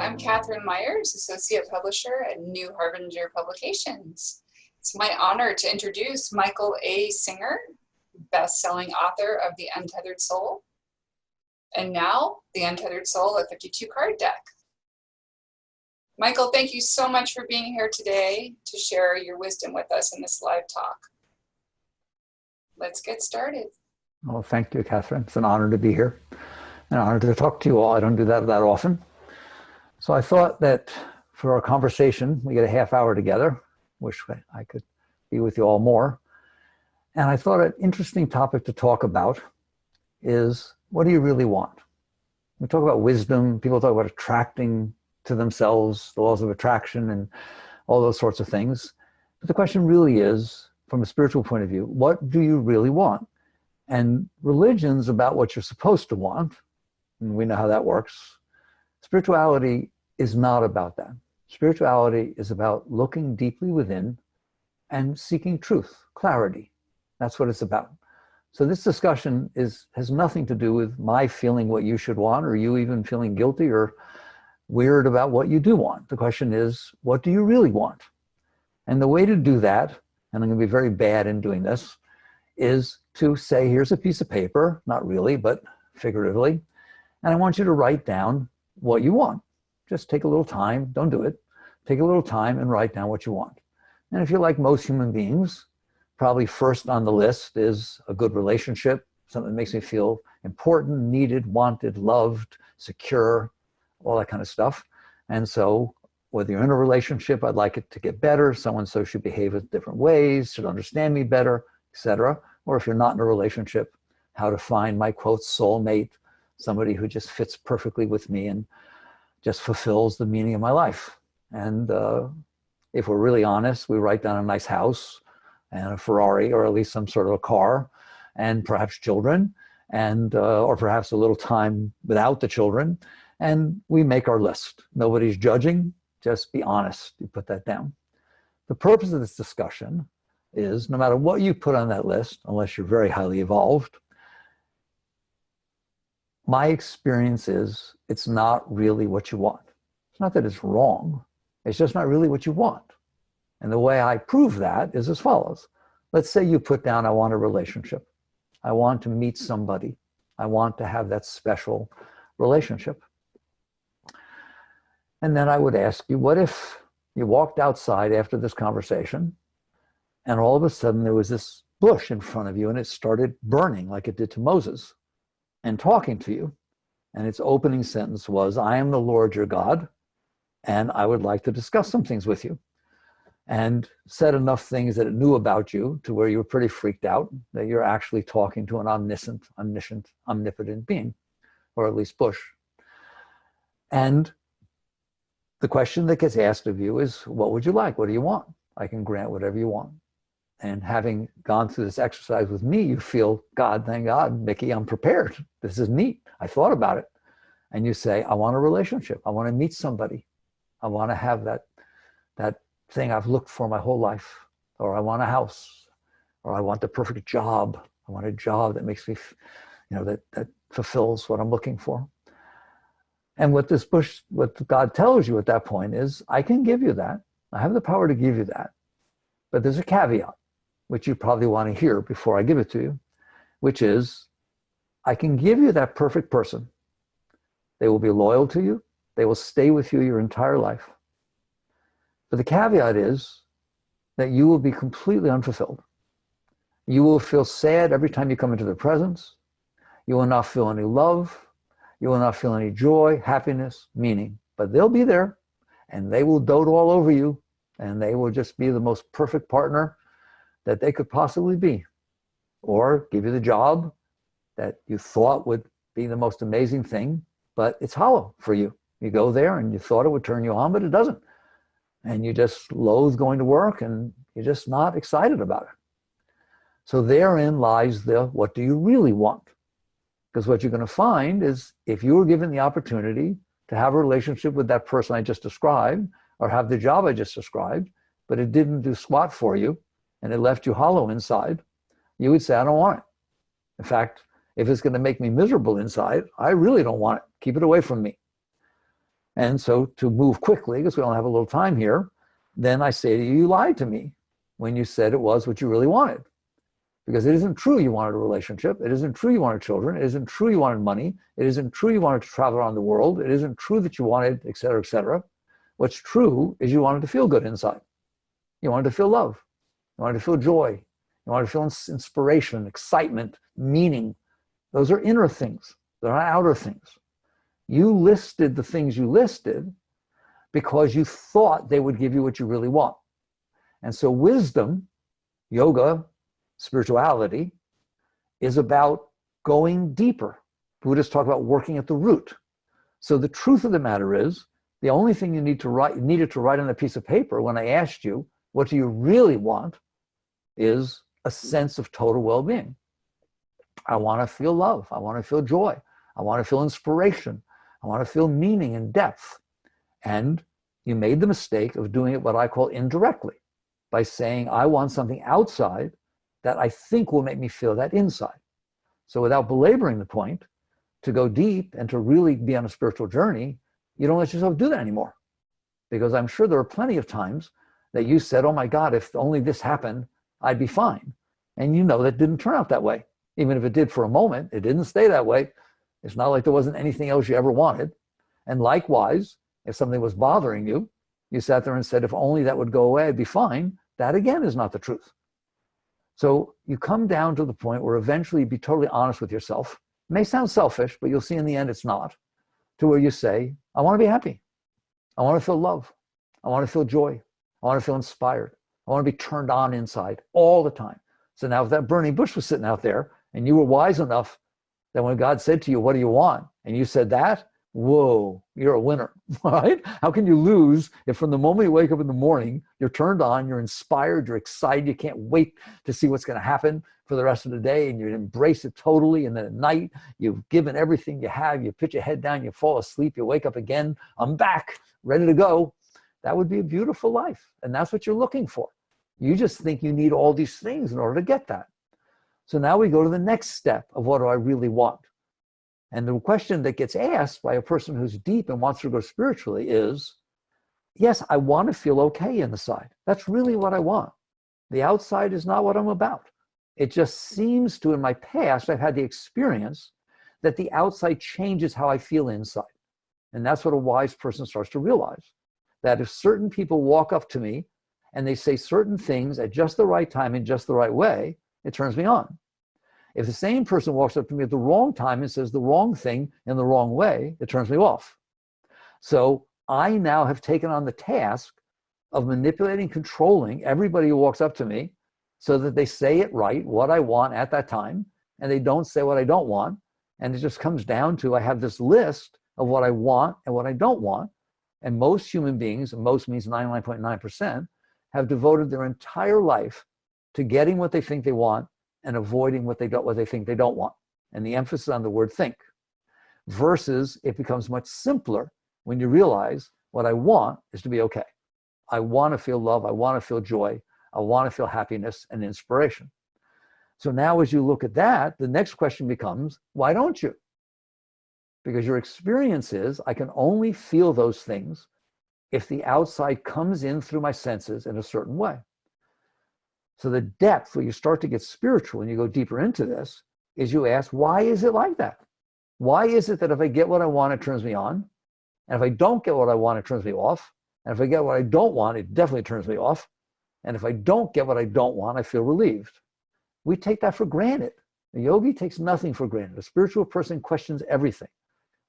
I'm Catherine Myers, Associate Publisher at New Harbinger Publications. It's my honor to introduce Michael A. Singher, best-selling author of The Untethered Soul, and now The Untethered Soul, a 52-card deck. Michael, thank you so much for being here today to share your wisdom with us in this live talk. Let's get started. Well, thank you, Catherine. It's an honor to be here. An honor to talk to you all. I don't do that often. So I thought that for our conversation, we get a half hour together. Wish I could be with you all more. And I thought an interesting topic to talk about is, what do you really want? We talk about wisdom. People talk about attracting to themselves, the laws of attraction and all those sorts of things. But the question really is, from a spiritual point of view, what do you really want? And religion's about what you're supposed to want. And we know how that works. Spirituality is not about that. Spirituality is about looking deeply within and seeking truth, clarity. That's what it's about. So this discussion has nothing to do with my feeling what you should want, or you even feeling guilty or weird about what you do want. The question is, what do you really want? And the way to do that, and I'm going to be very bad in doing this, is to say, here's a piece of paper, not really, but figuratively, and I want you to write down what you want. Just take a little time, don't do it. Take a little time and write down what you want. And if you're like most human beings, probably first on the list is a good relationship, something that makes me feel important, needed, wanted, loved, secure, all that kind of stuff. And so whether you're in a relationship, I'd like it to get better, so-and-so should behave in different ways, should understand me better, etc. Or if you're not in a relationship, how to find my, quote, soulmate, somebody who just fits perfectly with me and just fulfills the meaning of my life. And if we're really honest, we write down a nice house and a Ferrari, or at least some sort of a car, and perhaps children, and or perhaps a little time without the children, and we make our list. Nobody's judging, just be honest. You put that down. The purpose of this discussion is, no matter what you put on that list, unless you're very highly evolved, my experience is it's not really what you want. It's not that it's wrong. It's just not really what you want. And the way I prove that is as follows. Let's say you put down, I want a relationship. I want to meet somebody. I want to have that special relationship. And then I would ask you, what if you walked outside after this conversation and all of a sudden there was this bush in front of you and it started burning like it did to Moses and talking to you. And its opening sentence was, I am the Lord your God, and I would like to discuss some things with you. And said enough things that it knew about you to where you were pretty freaked out that you're actually talking to an omniscient, omnipotent being, or at least bush. And the question that gets asked of you is, what would you like? What do you want? I can grant whatever you want. And having gone through this exercise with me, you feel, God, thank God, Mickey, I'm prepared. This is neat. I thought about it. And you say, I want a relationship. I want to meet somebody. I want to have that thing I've looked for my whole life. Or I want a house. Or I want the perfect job. I want a job that makes me, that fulfills what I'm looking for. And what God tells you at that point is, I can give you that. I have the power to give you that. But there's a caveat, which you probably want to hear before I give it to you, which is, I can give you that perfect person. They will be loyal to you. They will stay with you your entire life. But the caveat is that you will be completely unfulfilled. You will feel sad every time you come into their presence. You will not feel any love. You will not feel any joy, happiness, meaning. But they'll be there, and they will dote all over you, and they will just be the most perfect partner that they could possibly be. Or give you the job that you thought would be the most amazing thing, but it's hollow for you. You go there and you thought it would turn you on, but it doesn't. And you just loathe going to work and you're just not excited about it. So therein lies the, what do you really want? Because what you're going to find is, if you were given the opportunity to have a relationship with that person I just described, or have the job I just described, but it didn't do squat for you, and it left you hollow inside, you would say, I don't want it. In fact, if it's going to make me miserable inside, I really don't want it. Keep it away from me. And so to move quickly, because we only have a little time here, then I say to you, you lied to me when you said it was what you really wanted. Because it isn't true you wanted a relationship. It isn't true you wanted children. It isn't true you wanted money. It isn't true you wanted to travel around the world. It isn't true that you wanted, et cetera, et cetera. What's true is you wanted to feel good inside. You wanted to feel love. You wanted to feel joy. You wanted to feel inspiration, excitement, meaning. Those are inner things. They're not outer things. You listed the things you listed because you thought they would give you what you really want. And so wisdom, yoga, spirituality is about going deeper. Buddhists talk about working at the root. So the truth of the matter is, the only thing you needed to write on a piece of paper when I asked you, what do you really want, is a sense of total well-being. I want to feel love. I want to feel joy. I want to feel inspiration. I want to feel meaning and depth. And you made the mistake of doing it what I call indirectly, by saying, I want something outside that I think will make me feel that inside. So without belaboring the point, to go deep and to really be on a spiritual journey, you don't let yourself do that anymore. Because I'm sure there are plenty of times that you said, oh my God, if only this happened, I'd be fine. And you know that didn't turn out that way. Even if it did for a moment, it didn't stay that way. It's not like there wasn't anything else you ever wanted. And likewise, if something was bothering you, you sat there and said, if only that would go away, I'd be fine. That again is not the truth. So you come down to the point where eventually you be totally honest with yourself. It may sound selfish, but you'll see in the end it's not. To where you say, I want to be happy. I want to feel love. I want to feel joy. I want to feel inspired. I want to be turned on inside all the time. So now if that burning bush was sitting out there and you were wise enough that when God said to you, what do you want? And you said that, whoa, you're a winner, right? How can you lose if from the moment you wake up in the morning, you're turned on, you're inspired, you're excited, you can't wait to see what's going to happen for the rest of the day, and you embrace it totally, and then at night, you've given everything you have, you put your head down, you fall asleep, you wake up again, I'm back, ready to go. That would be a beautiful life, and that's what you're looking for. You just think you need all these things in order to get that. So now we go to the next step of what do I really want? And the question that gets asked by a person who's deep and wants to go spiritually is, yes, I want to feel okay inside. That's really what I want. The outside is not what I'm about. It just seems to, in my past, I've had the experience that the outside changes how I feel inside. And that's what a wise person starts to realize. That if certain people walk up to me and they say certain things at just the right time in just the right way, it turns me on. If the same person walks up to me at the wrong time and says the wrong thing in the wrong way, it turns me off. So I now have taken on the task of manipulating, controlling everybody who walks up to me so that they say it right, what I want at that time, and they don't say what I don't want. And it just comes down to, I have this list of what I want and what I don't want. And most human beings, and most means 99.9%, have devoted their entire life to getting what they think they want and avoiding what they think they don't want. And the emphasis on the word think. Versus it becomes much simpler when you realize what I want is to be okay. I want to feel love. I want to feel joy. I want to feel happiness and inspiration. So now as you look at that, the next question becomes, why don't you? Because your experience is, I can only feel those things if the outside comes in through my senses in a certain way. So the depth where you start to get spiritual and you go deeper into this is you ask, why is it like that? Why is it that if I get what I want, it turns me on? And if I don't get what I want, it turns me off? And if I get what I don't want, it definitely turns me off. And if I don't get what I don't want, I feel relieved. We take that for granted. A yogi takes nothing for granted. A spiritual person questions everything.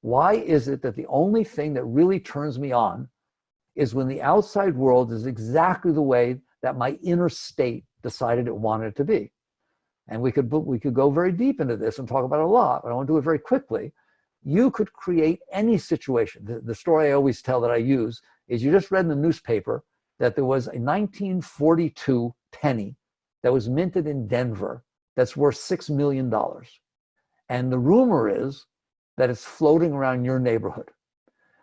Why is it that the only thing that really turns me on is when the outside world is exactly the way that my inner state decided it wanted it to be? And we could go very deep into this and talk about it a lot, but I want to do it very quickly. You could create any situation. The story I always tell that I use is, you just read in the newspaper that there was a 1942 penny that was minted in Denver that's worth $6 million. And the rumor is that it's floating around your neighborhood.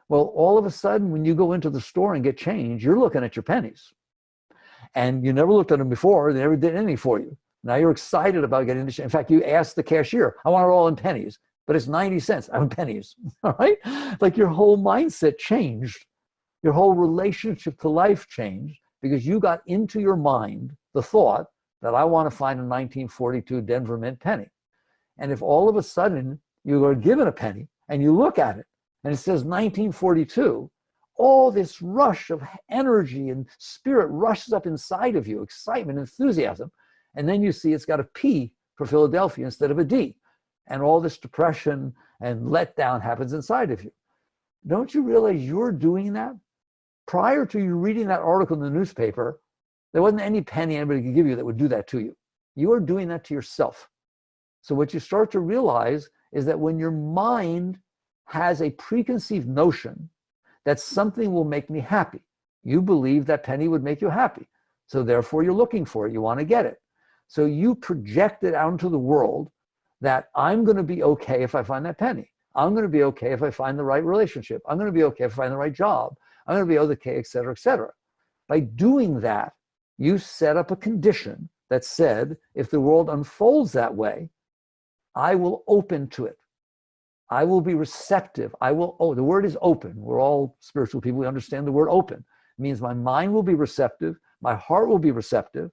Well, all of a sudden, when you go into the store and get change, you're looking at your pennies. And you never looked at them before, they never did anything for you. Now you're excited about getting the change. In fact, you asked the cashier, I want it all in pennies. but it's 90 cents. I want pennies, all right? Like your whole mindset changed. Your whole relationship to life changed because you got into your mind the thought that I want to find a 1942 Denver Mint penny. And if all of a sudden you are given a penny and you look at it and it says 1942, all this rush of energy and spirit rushes up inside of you, excitement, enthusiasm. And then you see it's got a P for Philadelphia instead of a D. And all this depression and letdown happens inside of you. Don't you realize you're doing that? Prior to you reading that article in the newspaper, there wasn't any penny anybody could give you that would do that to you. You are doing that to yourself. So what you start to realize is that when your mind has a preconceived notion that something will make me happy, you believe that penny would make you happy. So therefore you're looking for it, you want to get it. So you project it out into the world that I'm going to be okay if I find that penny. I'm going to be okay if I find the right relationship. I'm going to be okay if I find the right job. I'm going to be okay, et cetera, et cetera. By doing that, you set up a condition that said, if the world unfolds that way, I will open to it. I will be receptive. The word is open. We're all spiritual people. We understand the word open. It means my mind will be receptive. My heart will be receptive.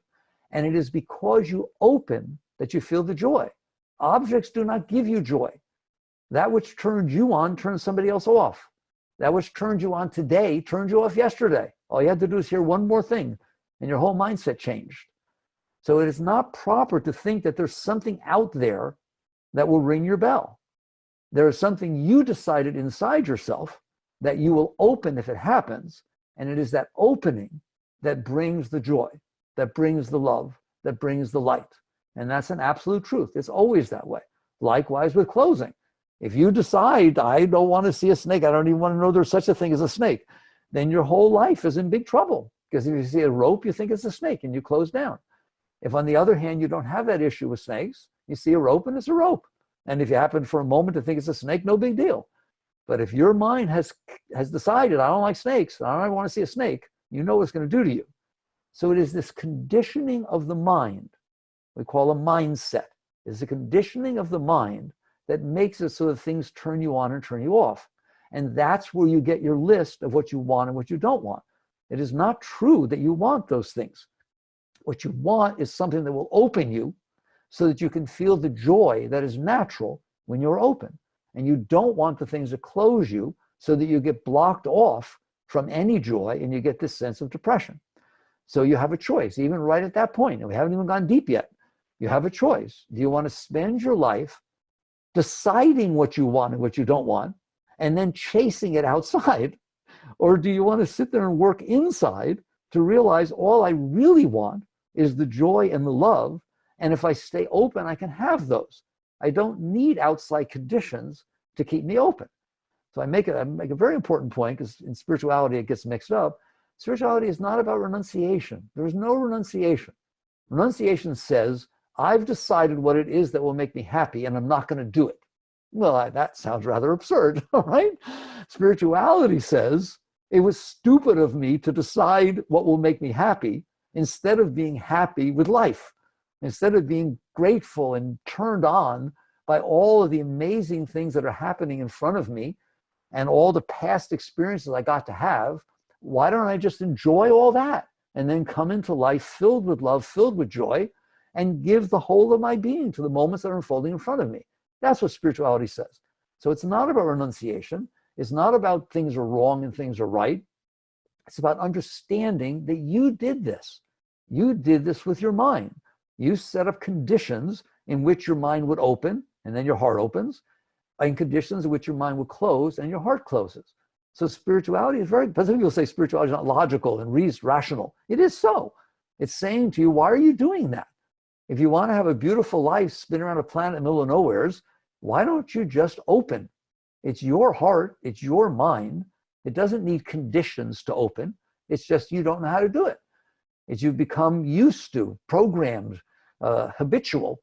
And it is because you open that you feel the joy. Objects do not give you joy. That which turned you on turns somebody else off. That which turned you on today turned you off yesterday. All you had to do is hear one more thing and your whole mindset changed. So it is not proper to think that there's something out there that will ring your bell. There is something you decided inside yourself that you will open if it happens. And it is that opening that brings the joy, that brings the love, that brings the light. And that's an absolute truth. It's always that way. Likewise with closing. If you decide, I don't want to see a snake, I don't even want to know there's such a thing as a snake, then your whole life is in big trouble. Because if you see a rope, you think it's a snake and you close down. If on the other hand, you don't have that issue with snakes, you see a rope and it's a rope. And if you happen for a moment to think it's a snake, no big deal. But if your mind has decided, I don't like snakes, I don't want to see a snake, you know what it's going to do to you. So it is this conditioning of the mind, we call a mindset. It's the conditioning of the mind that makes it so that things turn you on and turn you off. And that's where you get your list of what you want and what you don't want. It is not true that you want those things. What you want is something that will open you so that you can feel the joy that is natural when you're open. And you don't want the things that close you so that you get blocked off from any joy and you get this sense of depression. So you have a choice, even right at that point, and we haven't even gone deep yet. You have a choice. Do you want to spend your life deciding what you want and what you don't want, and then chasing it outside? Or do you want to sit there and work inside to realize all I really want is the joy and the love, and if I stay open, I can have those. I don't need outside conditions to keep me open. So I make a very important point, because in spirituality it gets mixed up. Spirituality is not about renunciation. There is no renunciation. Renunciation says, I've decided what it is that will make me happy, and I'm not going to do it. Well, that sounds rather absurd, all right? Spirituality says, it was stupid of me to decide what will make me happy instead of being happy with life, instead of being grateful and turned on by all of the amazing things that are happening in front of me and all the past experiences I got to have. Why don't I just enjoy all that and then come into life filled with love, filled with joy, and give the whole of my being to the moments that are unfolding in front of me? That's what spirituality says. So it's not about renunciation. It's not about things are wrong and things are right. It's about understanding that you did this. You did this with your mind. You set up conditions in which your mind would open, and then your heart opens, and conditions in which your mind would close and your heart closes. So spirituality is very, some people say spirituality is not logical and rational. It is so. It's saying to you, why are you doing that? If you want to have a beautiful life, spin around a planet in the middle of nowheres, why don't you just open? It's your heart, it's your mind. It doesn't need conditions to open. It's just you don't know how to do it. It's you become used to, programmed, habitual,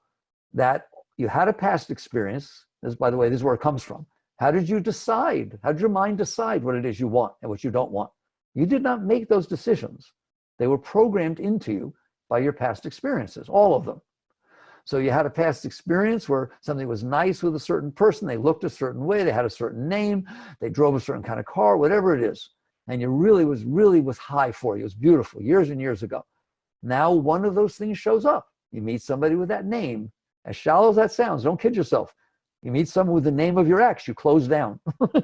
that you had a past experience. This, by the way, this is where it comes from. How did you decide? How did your mind decide what it is you want and what you don't want? You did not make those decisions. They were programmed into you by your past experiences, all of them. So you had a past experience where something was nice with a certain person, they looked a certain way, they had a certain name, they drove a certain kind of car, whatever it is. And you really was high for you. It was beautiful, years and years ago. Now one of those things shows up. You meet somebody with that name. As shallow as that sounds, don't kid yourself. You meet someone with the name of your ex, you close down,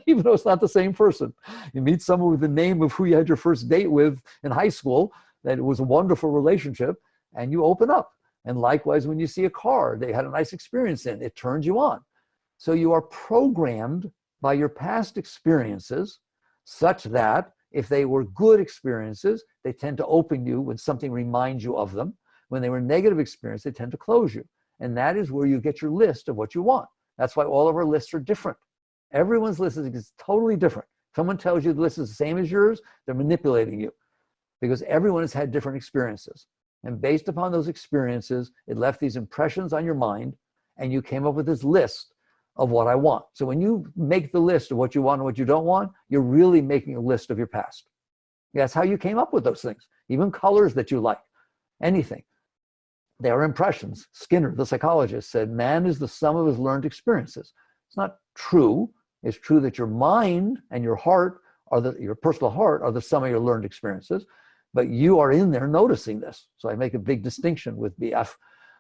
even though it's not the same person. You meet someone with the name of who you had your first date with in high school, that it was a wonderful relationship, and you open up. And likewise, when you see a car they had a nice experience in, it turns you on. So you are programmed by your past experiences such that if they were good experiences, they tend to open you when something reminds you of them. When they were negative experiences, they tend to close you. And that is where you get your list of what you want. That's why all of our lists are different. Everyone's list is totally different. Someone tells you the list is the same as yours, they're manipulating you, because everyone has had different experiences. And based upon those experiences, it left these impressions on your mind, and you came up with this list of what I want. So when you make the list of what you want and what you don't want, you're really making a list of your past. That's how you came up with those things. Even colors that you like, anything. They are impressions. Skinner, the psychologist, said man is the sum of his learned experiences. It's not true. It's true that your mind and your heart, your personal heart, are the sum of your learned experiences. But you are in there noticing this. So I make a big distinction with BF,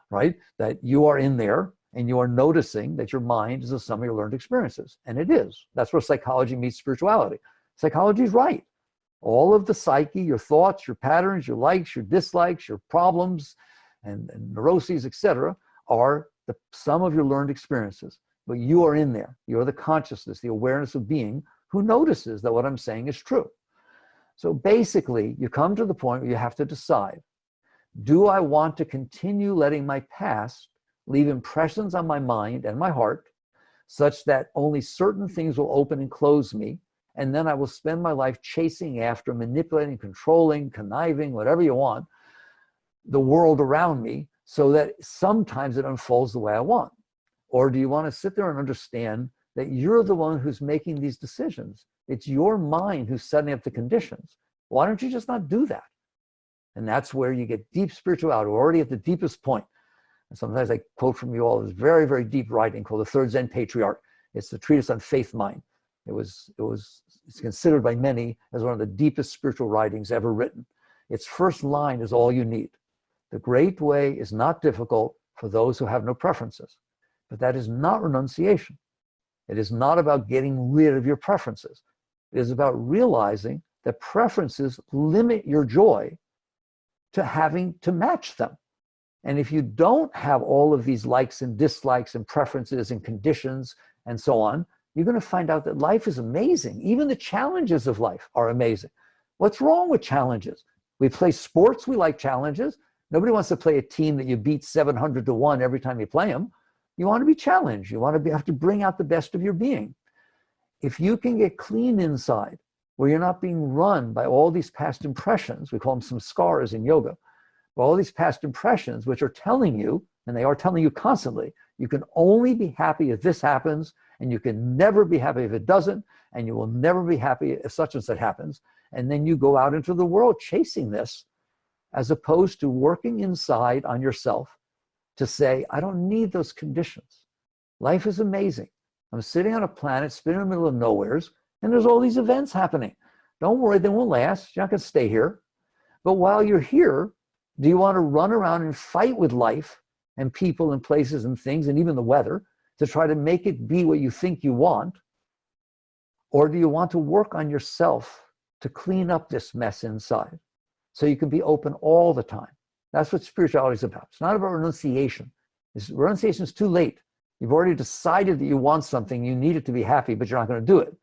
right? That you are in there and you are noticing that your mind is the sum of your learned experiences. And it is. That's where psychology meets spirituality. Psychology is right. All of the psyche, your thoughts, your patterns, your likes, your dislikes, your problems, and neuroses, etc., are the sum of your learned experiences. But you are in there. You are the consciousness, the awareness of being who notices that what I'm saying is true. So basically, you come to the point where you have to decide, do I want to continue letting my past leave impressions on my mind and my heart such that only certain things will open and close me, and then I will spend my life chasing after, manipulating, controlling, conniving, whatever you want, the world around me, so that sometimes it unfolds the way I want? Or do you want to sit there and understand that you're the one who's making these decisions? It's your mind who's setting up the conditions. Why don't you just not do that? And that's where you get deep spirituality. We're already at the deepest point. And sometimes I quote from you all this very, very deep writing called The Third Zen Patriarch. It's the treatise on faith mind. It's considered by many as one of the deepest spiritual writings ever written. Its first line is all you need. The great way is not difficult for those who have no preferences. But that is not renunciation. It is not about getting rid of your preferences. It is about realizing that preferences limit your joy to having to match them. And if you don't have all of these likes and dislikes and preferences and conditions and so on, you're going to find out that life is amazing. Even the challenges of life are amazing. What's wrong with challenges? We play sports, we like challenges. Nobody wants to play a team that you beat 700-1 every time you play them. You want to be challenged. You want to have to bring out the best of your being. If you can get clean inside, where you're not being run by all these past impressions, we call them samskaras in yoga, all these past impressions which are telling you, and they are telling you constantly, you can only be happy if this happens, and you can never be happy if it doesn't, and you will never be happy if such and such happens. And then you go out into the world chasing this, as opposed to working inside on yourself to say, I don't need those conditions. Life is amazing. I'm sitting on a planet, spinning in the middle of nowheres, and there's all these events happening. Don't worry, they won't last. You're not going to stay here. But while you're here, do you want to run around and fight with life and people and places and things and even the weather to try to make it be what you think you want? Or do you want to work on yourself to clean up this mess inside so you can be open all the time? That's what spirituality is about. It's not about renunciation. Renunciation is too late. You've already decided that you want something, you need it to be happy, but you're not going to do it.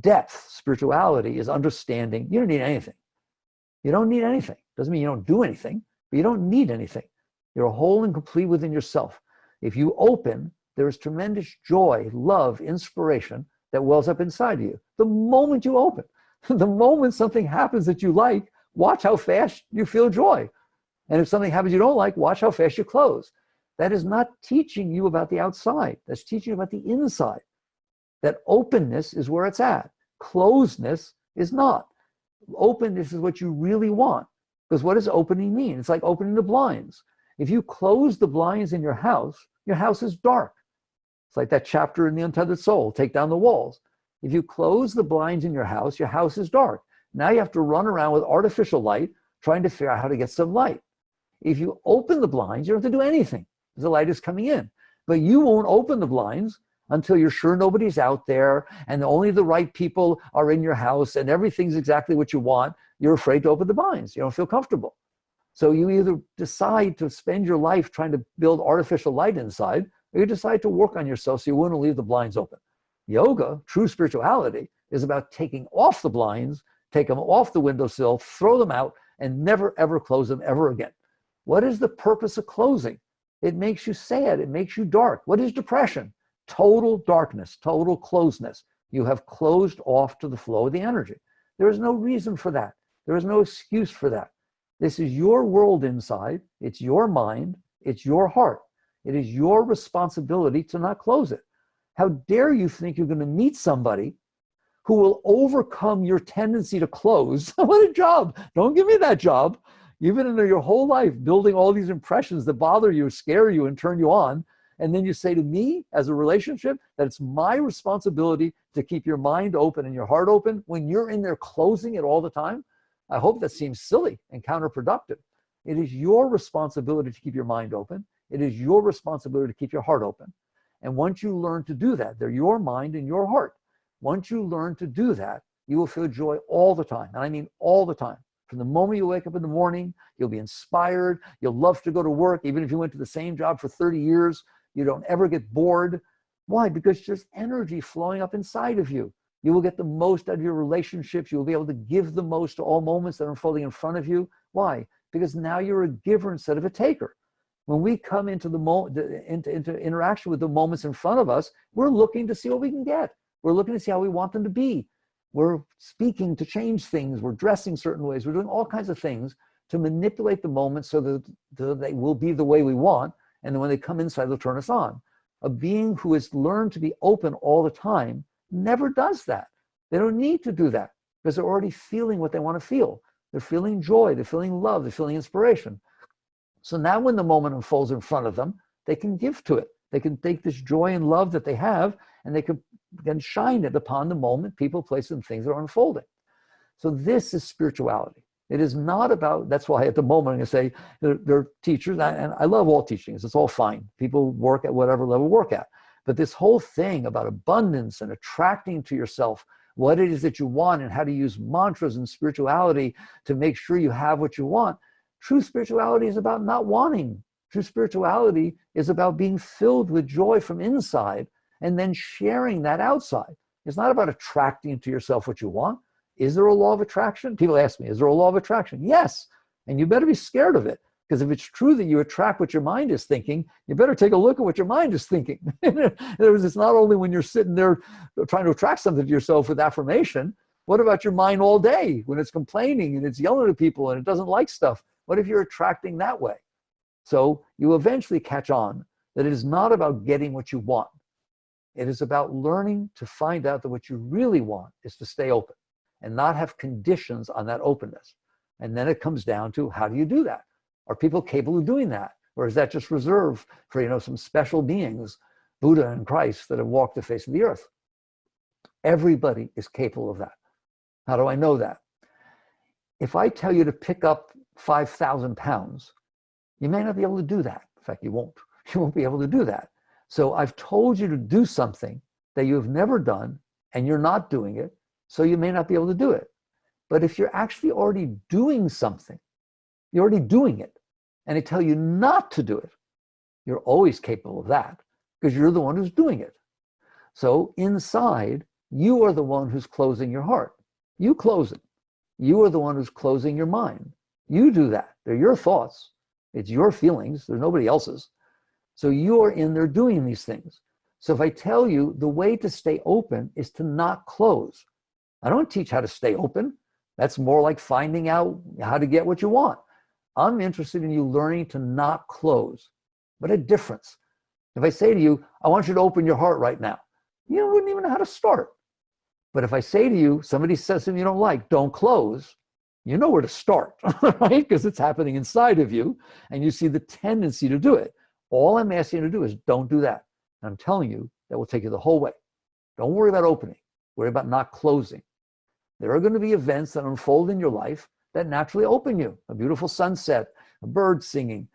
Depth, spirituality, is understanding you don't need anything. You don't need anything. Doesn't mean you don't do anything, but you don't need anything. You're whole and complete within yourself. If you open, there is tremendous joy, love, inspiration that wells up inside of you. The moment you open, the moment something happens that you like, watch how fast you feel joy. And if something happens you don't like, watch how fast you close. That is not teaching you about the outside. That's teaching you about the inside. That openness is where it's at. Closedness is not. Openness is what you really want. Because what does opening mean? It's like opening the blinds. If you close the blinds in your house is dark. It's like that chapter in The Untethered Soul, take down the walls. If you close the blinds in your house is dark. Now you have to run around with artificial light, trying to figure out how to get some light. If you open the blinds, you don't have to do anything, because the light is coming in. But you won't open the blinds until you're sure nobody's out there and only the right people are in your house and everything's exactly what you want. You're afraid to open the blinds. You don't feel comfortable. So you either decide to spend your life trying to build artificial light inside, or you decide to work on yourself so you wouldn't leave the blinds open. Yoga, true spirituality, is about taking off the blinds, take them off the windowsill, throw them out, and never, ever close them ever again. What is the purpose of closing? It makes you sad. It makes you dark. What is depression? Total darkness, total closedness. You have closed off to the flow of the energy. There is no reason for that. There is no excuse for that. This is your world inside. It's your mind. It's your heart. It is your responsibility to not close it. How dare you think you're going to meet somebody who will overcome your tendency to close? What a job. Don't give me that job. You've been in there your whole life building all these impressions that bother you, scare you, and turn you on. And then you say to me, as a relationship, that it's my responsibility to keep your mind open and your heart open when you're in there closing it all the time? I hope that seems silly and counterproductive. It is your responsibility to keep your mind open. It is your responsibility to keep your heart open. And once you learn to do that, they're your mind and your heart. Once you learn to do that, you will feel joy all the time. And I mean all the time. From the moment you wake up in the morning, you'll be inspired. You'll love to go to work. Even if you went to the same job for 30 years, you don't ever get bored. Why? Because there's energy flowing up inside of you. You will get the most out of your relationships. You will be able to give the most to all moments that are unfolding in front of you. Why? Because now you're a giver instead of a taker. When we come into into interaction with the moments in front of us, we're looking to see what we can get. We're looking to see how we want them to be. We're speaking to change things. We're dressing certain ways. We're doing all kinds of things to manipulate the moment so that they will be the way we want. And then when they come inside, they'll turn us on. A being who has learned to be open all the time never does that. They don't need to do that because they're already feeling what they want to feel. They're feeling joy. They're feeling love. They're feeling inspiration. So now when the moment unfolds in front of them, they can give to it. They can take this joy and love that they have, and they can then shine it upon the moment, people, places, and things that are unfolding. So this is spirituality. It is not about, that's why at the moment I'm going to say there are teachers, and I love all teachings. It's all fine. People work at whatever level work at. But this whole thing about abundance and attracting to yourself what it is that you want and how to use mantras and spirituality to make sure you have what you want. True spirituality is about not wanting. True spirituality is about being filled with joy from inside and then sharing that outside. It's not about attracting to yourself what you want. Is there a law of attraction? People ask me, is there a law of attraction? Yes. And you better be scared of it. Because if it's true that you attract what your mind is thinking, you better take a look at what your mind is thinking. It's not only when you're sitting there trying to attract something to yourself with affirmation. What about your mind all day when it's complaining and it's yelling at people and it doesn't like stuff? What if you're attracting that way? So you eventually catch on that it is not about getting what you want. It is about learning to find out that what you really want is to stay open and not have conditions on that openness. And then it comes down to, how do you do that? Are people capable of doing that? Or is that just reserved for, some special beings, Buddha and Christ, that have walked the face of the earth? Everybody is capable of that. How do I know that? If I tell you to pick up 5,000 pounds, you may not be able to do that. In fact, you won't. You won't be able to do that. So I've told you to do something that you have never done, and you're not doing it, so you may not be able to do it. But if you're actually already doing something, you're already doing it, and I tell you not to do it, you're always capable of that because you're the one who's doing it. So inside, you are the one who's closing your heart. You close it. You are the one who's closing your mind. You do that. They're your thoughts. It's your feelings. They're nobody else's. So you are in there doing these things. So if I tell you the way to stay open is to not close, I don't teach how to stay open. That's more like finding out how to get what you want. I'm interested in you learning to not close. What a difference. If I say to you, I want you to open your heart right now, you wouldn't even know how to start. But if I say to you, somebody says something you don't like, don't close, you know where to start, right? Because it's happening inside of you and you see the tendency to do it. All I'm asking you to do is don't do that. And I'm telling you that will take you the whole way. Don't worry about opening. Worry about not closing. There are going to be events that unfold in your life that naturally open you. A beautiful sunset, a bird singing.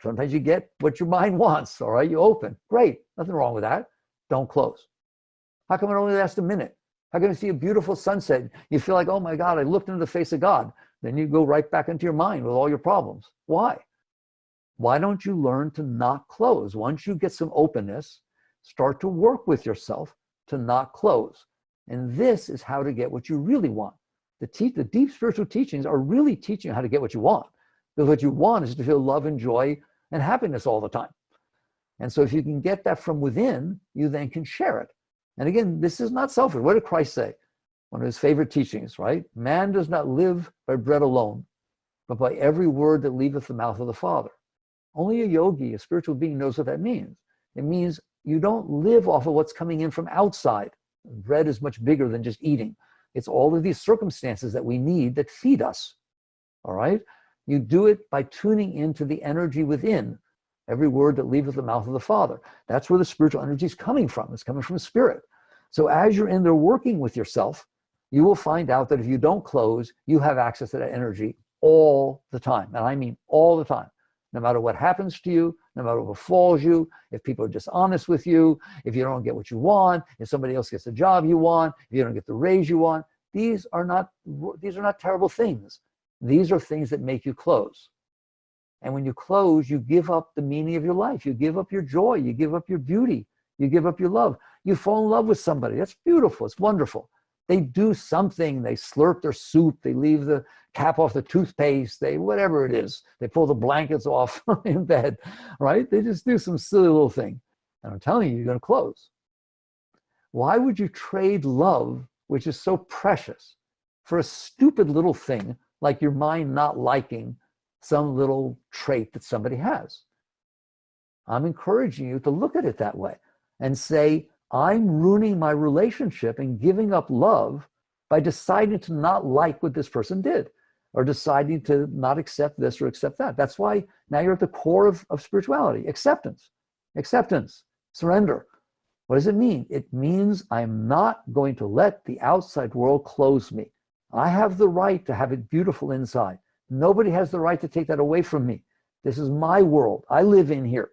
Sometimes you get what your mind wants, all right? You open. Great. Nothing wrong with that. Don't close. How come it only lasts a minute? How can you see a beautiful sunset? You feel like, oh my God, I looked into the face of God. Then you go right back into your mind with all your problems. Why? Why don't you learn to not close? Once you get some openness, start to work with yourself to not close. And this is how to get what you really want. The deep spiritual teachings are really teaching you how to get what you want. Because what you want is to feel love and joy and happiness all the time. And so if you can get that from within, you then can share it. And again, this is not selfish. What did Christ say? One of his favorite teachings, right? Man does not live by bread alone, but by every word that leaveth the mouth of the Father. Only a yogi, a spiritual being, knows what that means. It means you don't live off of what's coming in from outside. Bread is much bigger than just eating. It's all of these circumstances that we need that feed us, all right? You do it by tuning into the energy within. Every word that leaveth the mouth of the Father. That's where the spiritual energy is coming from. It's coming from spirit. So as you're in there working with yourself, you will find out that if you don't close, you have access to that energy all the time. And I mean all the time. No matter what happens to you, no matter what befalls you, if people are dishonest with you, if you don't get what you want, if somebody else gets the job you want, if you don't get the raise you want, these are not terrible things. These are things that make you close. And when you close, you give up the meaning of your life. You give up your joy. You give up your beauty. You give up your love. You fall in love with somebody. That's beautiful. It's wonderful. They do something. They slurp their soup. They leave the cap off the toothpaste. They, whatever it is. They pull the blankets off in bed, right? They just do some silly little thing. And I'm telling you, you're going to close. Why would you trade love, which is so precious, for a stupid little thing like your mind not liking some little trait that somebody has? I'm encouraging you to look at it that way and say, I'm ruining my relationship and giving up love by deciding to not like what this person did or deciding to not accept this or accept that. That's why now you're at the core of spirituality. Acceptance, surrender. What does it mean? It means I'm not going to let the outside world close me. I have the right to have it beautiful inside. Nobody has the right to take that away from me. This is my world. I live in here.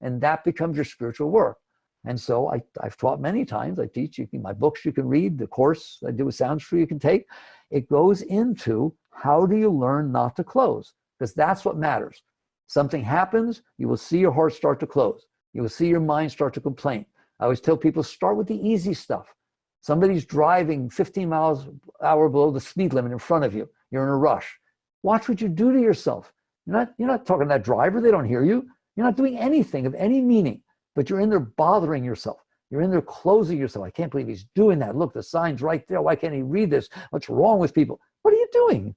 And that becomes your spiritual work. And so I've taught many times. I teach you my books you can read, the course I do with Sounds Free you can take. It goes into how do you learn not to close? Because that's what matters. Something happens, you will see your heart start to close. You will see your mind start to complain. I always tell people, start with the easy stuff. Somebody's driving 15 miles an hour below the speed limit in front of you. You're in a rush. Watch what you do to yourself. You're not talking to that driver. They don't hear you. You're not doing anything of any meaning, but you're in there bothering yourself. You're in there closing yourself. I can't believe he's doing that. Look, the sign's right there. Why can't he read this? What's wrong with people? What are you doing?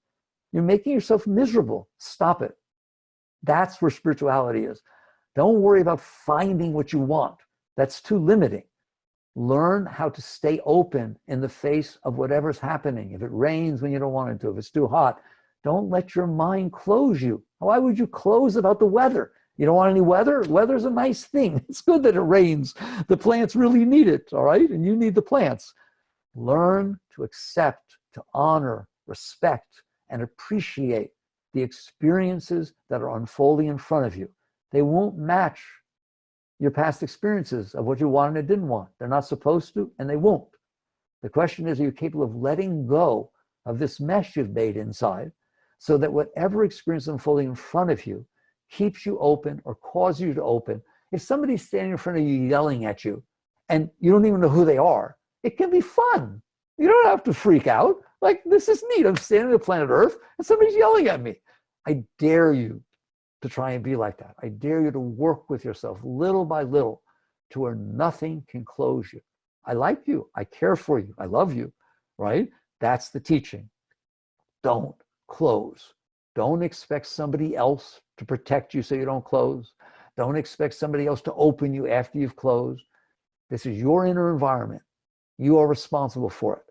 You're making yourself miserable. Stop it. That's where spirituality is. Don't worry about finding what you want. That's too limiting. Learn how to stay open in the face of whatever's happening. If it rains when you don't want it to, if it's too hot, don't let your mind close you. Why would you close about the weather? You don't want any weather? Weather's a nice thing. It's good that it rains. The plants really need it, all right? And you need the plants. Learn to accept, to honor, respect, and appreciate the experiences that are unfolding in front of you. They won't match your past experiences of what you wanted and didn't want. They're not supposed to, and they won't. The question is, are you capable of letting go of this mess you've made inside so that whatever experience unfolding in front of you keeps you open or causes you to open? If somebody's standing in front of you yelling at you and you don't even know who they are, it can be fun. You don't have to freak out. Like, this is neat. I'm standing on planet Earth and somebody's yelling at me. I dare you to try and be like that. I dare you to work with yourself little by little to where nothing can close you. I like you. I care for you. I love you, right? That's the teaching. Don't close. Don't expect somebody else to protect you so you don't close. Don't expect somebody else to open you after you've closed. This is your inner environment. You are responsible for it.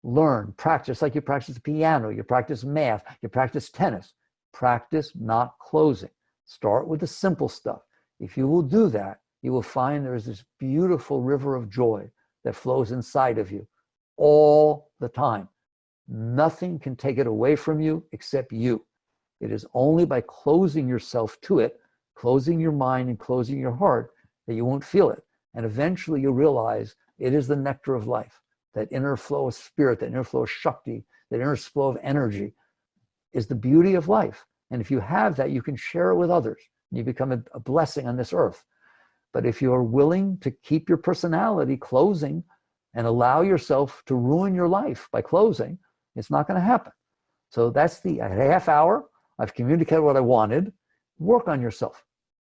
Learn, practice like you practice the piano, you practice math, you practice tennis. Practice not closing. Start with the simple stuff. If you will do that, you will find there is this beautiful river of joy that flows inside of you all the time. Nothing can take it away from you except you. It is only by closing yourself to it, closing your mind and closing your heart, that you won't feel it. And eventually you'll realize it is the nectar of life. That inner flow of spirit, that inner flow of Shakti, that inner flow of energy is the beauty of life. And if you have that, you can share it with others. You become a blessing on this earth. But if you are willing to keep your personality closing and allow yourself to ruin your life by closing, it's not going to happen. So that's the half hour. I've communicated what I wanted. Work on yourself.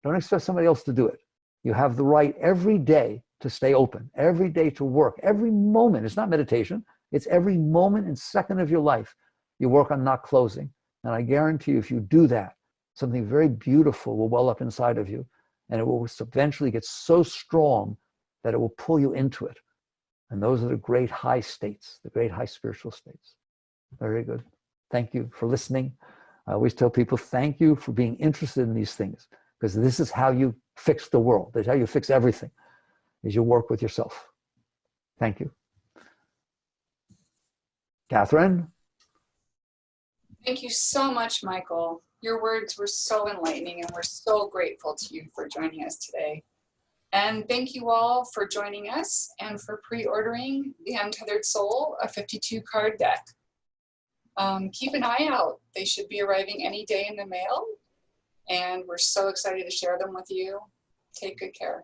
Don't expect somebody else to do it. You have the right every day to stay open, every day to work, every moment. It's not meditation. It's every moment and second of your life. You work on not closing. And I guarantee you, if you do that, something very beautiful will well up inside of you. And it will eventually get so strong that it will pull you into it. And those are the great high states, the great high spiritual states. Very good. Thank you for listening. I always tell people, thank you for being interested in these things, because this is how you fix the world. This is how you fix everything, is you work with yourself. Thank you. Catherine? Thank you so much, Michael. Your words were so enlightening, and we're so grateful to you for joining us today. And thank you all for joining us and for pre-ordering The Untethered Soul, a 52-card deck. Keep an eye out. They should be arriving any day in the mail, and we're so excited to share them with you. Take good care.